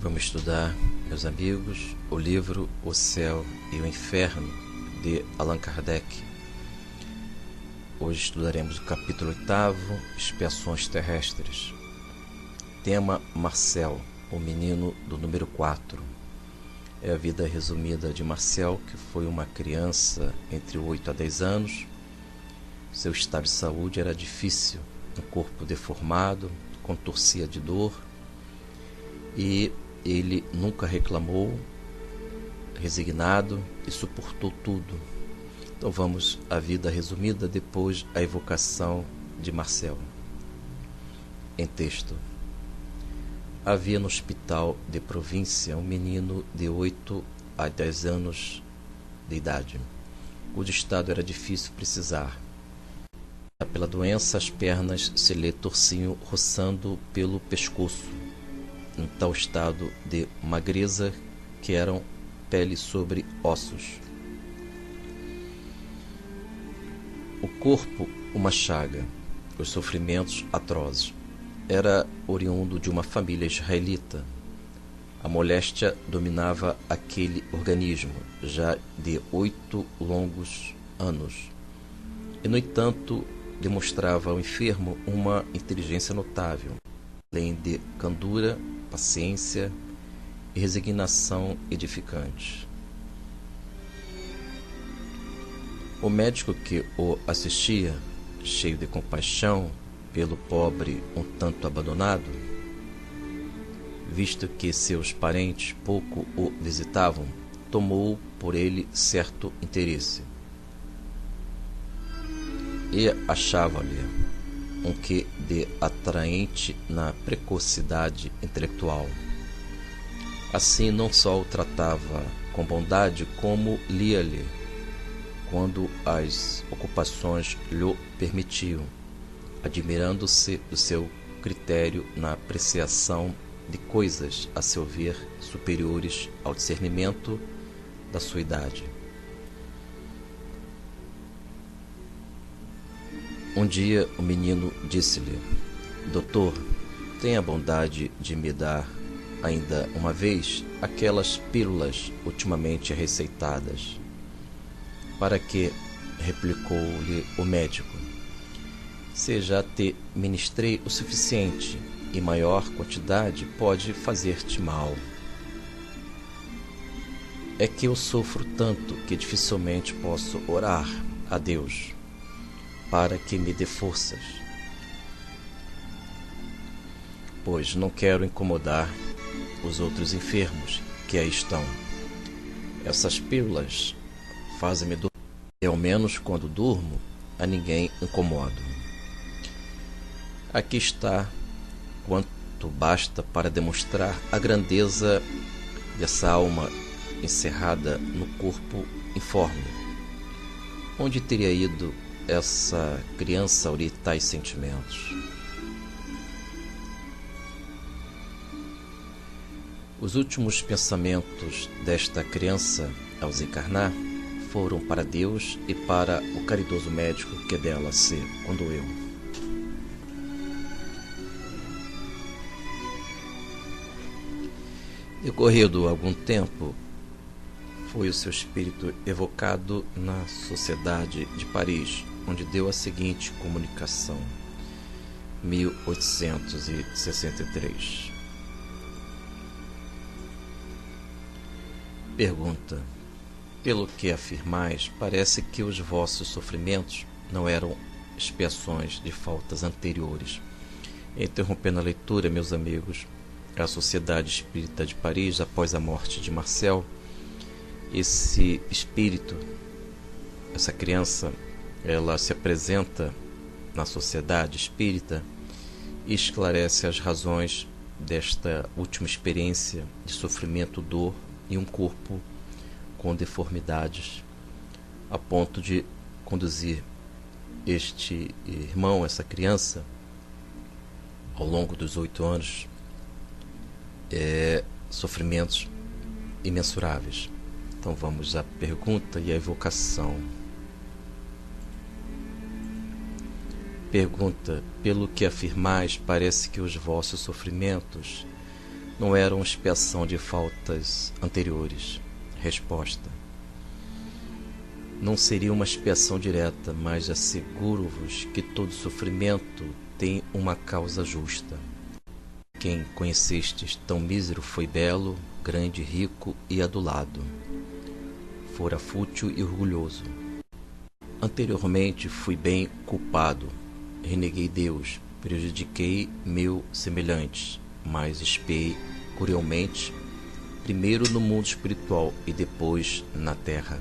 Vamos estudar, meus amigos, o livro O Céu e o Inferno, de Allan Kardec. Hoje estudaremos o capítulo 8º, Expiações Terrestres. Tema: Marcel, o menino do número 4. É a vida resumida de Marcel, que foi uma criança entre 8 a 10 anos. Seu estado de saúde era difícil, um corpo deformado, contorcia de dor, e ele nunca reclamou, resignado, e suportou tudo. Então vamos à vida resumida, depois a evocação de Marcel. Em texto: havia no hospital de província um menino de 8 a 10 anos de idade, cujo estado era difícil precisar. Pela doença, as pernas se lhe torciam, roçando pelo pescoço, em tal estado de magreza que eram pele sobre ossos. O corpo, uma chaga, os sofrimentos atrozes. Era oriundo de uma família israelita. A moléstia dominava aquele organismo já de 8 longos anos. E, no entanto, demonstrava ao enfermo uma inteligência notável, além de candura, paciência e resignação edificante. O médico que o assistia, cheio de compaixão pelo pobre um tanto abandonado, visto que seus parentes pouco o visitavam, tomou por ele certo interesse e achava-lhe um quê de atraente na precocidade intelectual. Assim, não só o tratava com bondade, como lia-lhe quando as ocupações lhe permitiam, admirando-se do seu critério na apreciação de coisas, a seu ver, superiores ao discernimento da sua idade. Um dia o menino disse-lhe: doutor, tenha a bondade de me dar ainda uma vez aquelas pílulas ultimamente receitadas. Para que? Replicou-lhe o médico. Se já te ministrei o suficiente, e maior quantidade pode fazer-te mal. É que eu sofro tanto que dificilmente posso orar a Deus para que me dê forças, pois não quero incomodar os outros enfermos que aí estão. Essas pílulas fazem-me dormir, e ao menos quando durmo, a ninguém incomodo. Aqui está quanto basta para demonstrar a grandeza dessa alma encerrada no corpo informe. Onde teria ido essa criança a aurir tais sentimentos? Os últimos pensamentos desta criança, ao desencarnar, foram para Deus e para o caridoso médico que dela se condoeu. Decorrido algum tempo, foi o seu espírito evocado na Sociedade de Paris, onde deu a seguinte comunicação: 1863. Pergunta: pelo que afirmais, parece que os vossos sofrimentos não eram expiações de faltas anteriores. Interrompendo a leitura, meus amigos, a Sociedade Espírita de Paris, após a morte de Marcel, esse espírito, essa criança, ela se apresenta na Sociedade Espírita e esclarece as razões desta última experiência de sofrimento, dor e um corpo com deformidades, a ponto de conduzir este irmão, essa criança, ao longo dos 8 anos, sofrimentos imensuráveis. Então vamos à pergunta e à evocação. Pergunta: pelo que afirmais, parece que os vossos sofrimentos não eram expiação de faltas anteriores. Resposta: não seria uma expiação direta, mas asseguro-vos que todo sofrimento tem uma causa justa. Quem conhecestes tão mísero foi belo, grande, rico e adulado. Fora fútil e orgulhoso. Anteriormente fui bem culpado, reneguei Deus, prejudiquei meu semelhante, mas expiei cruelmente, primeiro no mundo espiritual e depois na terra.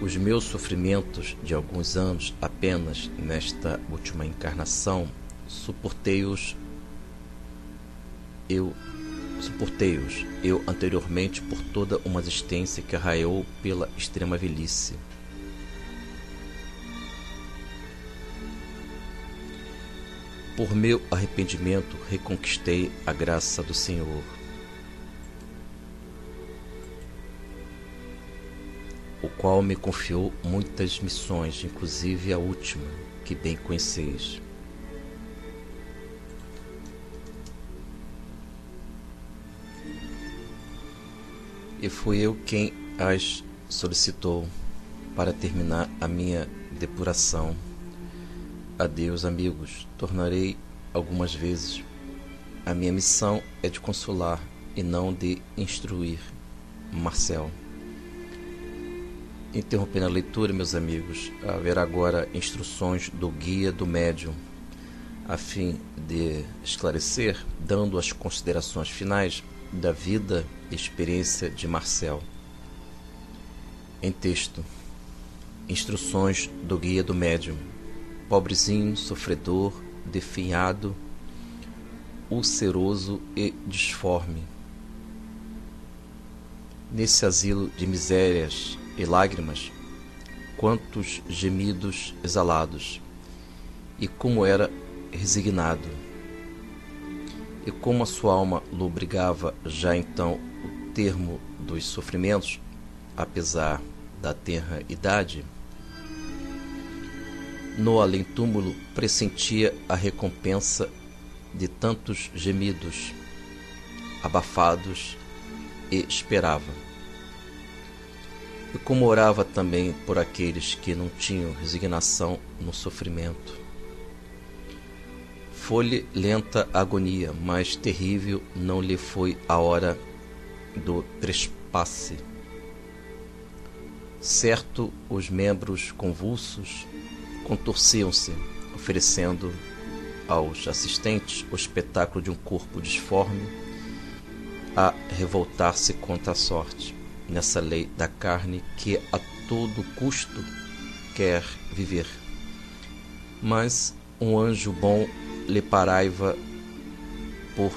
Os meus sofrimentos de alguns anos apenas nesta última encarnação, suportei-os eu anteriormente por toda uma existência que arraiou pela extrema velhice. Por meu arrependimento reconquistei a graça do Senhor. O qual me confiou muitas missões, inclusive a última, que bem conheceis. E fui eu quem as solicitou para terminar a minha depuração. Adeus, amigos, tornarei algumas vezes. A minha missão é de consolar e não de instruir. Marcel. Interrompendo a leitura, meus amigos, haverá agora instruções do guia do médium, a fim de esclarecer, dando as considerações finais da vida e experiência de Marcel. Em texto: instruções do guia do médium. Pobrezinho, sofredor, definhado, ulceroso e disforme. Nesse asilo de misérias e lágrimas, quantos gemidos exalados, e como era resignado, e como a sua alma lobrigava já então o termo dos sofrimentos, apesar da tenra idade, no além-túmulo pressentia a recompensa de tantos gemidos abafados e esperava. E como orava também por aqueles que não tinham resignação no sofrimento. Foi-lhe lenta a agonia, mas terrível não lhe foi a hora do trespasse. Certo, os membros convulsos contorciam-se, oferecendo aos assistentes o espetáculo de um corpo disforme a revoltar-se contra a sorte, nessa lei da carne que a todo custo quer viver. Mas um anjo bom lhe paraiva por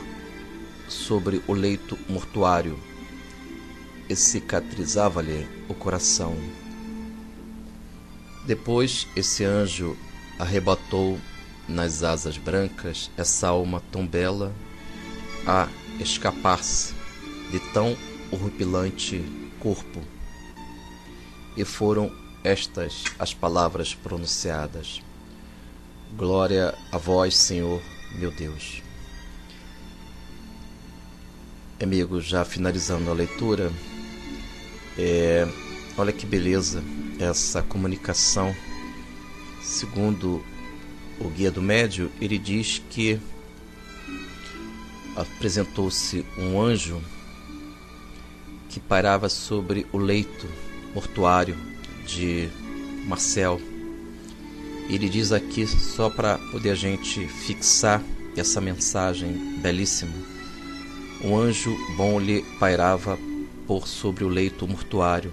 sobre o leito mortuário e cicatrizava-lhe o coração. Depois esse anjo arrebatou nas asas brancas essa alma tão bela a escapar-se de tão horripilante corpo. E foram estas as palavras pronunciadas: glória a vós, Senhor, meu Deus. Amigos, já finalizando a leitura, olha que beleza essa comunicação. Segundo o guia do médium, ele diz que apresentou-se um anjo que pairava sobre o leito mortuário de Marcel. Ele diz aqui, só para poder a gente fixar essa mensagem belíssima: um anjo bom lhe pairava por sobre o leito mortuário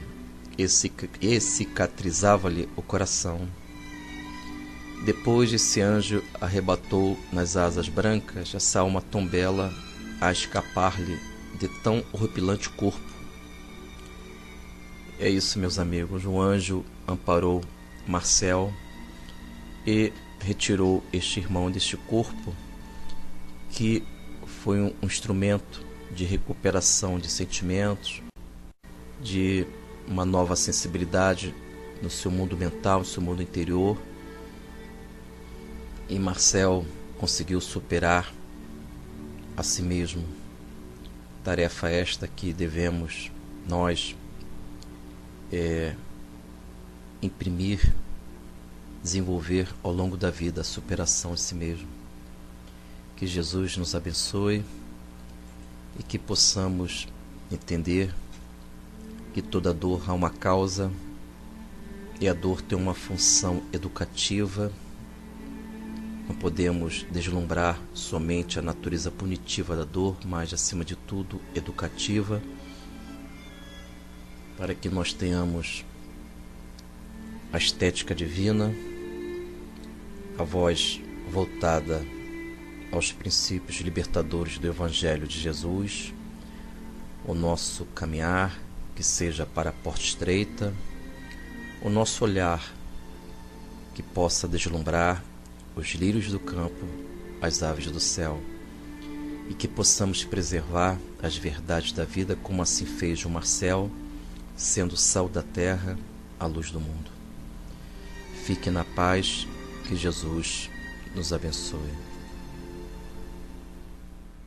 e cicatrizava-lhe o coração. Depois esse anjo arrebatou nas asas brancas essa alma tão bela a escapar-lhe de tão horripilante corpo. É isso, meus amigos. O anjo amparou Marcel e retirou este irmão deste corpo, que foi um instrumento de recuperação de sentimentos, de uma nova sensibilidade no seu mundo mental, no seu mundo interior. E Marcel conseguiu superar a si mesmo. Tarefa esta que devemos nós imprimir, desenvolver ao longo da vida, a superação de si mesmo. Que Jesus nos abençoe e que possamos entender que toda dor há uma causa e a dor tem uma função educativa. Não podemos deslumbrar somente a natureza punitiva da dor, mas, acima de tudo, educativa, para que nós tenhamos a estética divina, a voz voltada aos princípios libertadores do Evangelho de Jesus, o nosso caminhar que seja para a porta estreita, o nosso olhar que possa deslumbrar os lírios do campo, as aves do céu, e que possamos preservar as verdades da vida, como assim fez João Marcel, sendo o sal da terra, a luz do mundo. Fique na paz, que Jesus nos abençoe.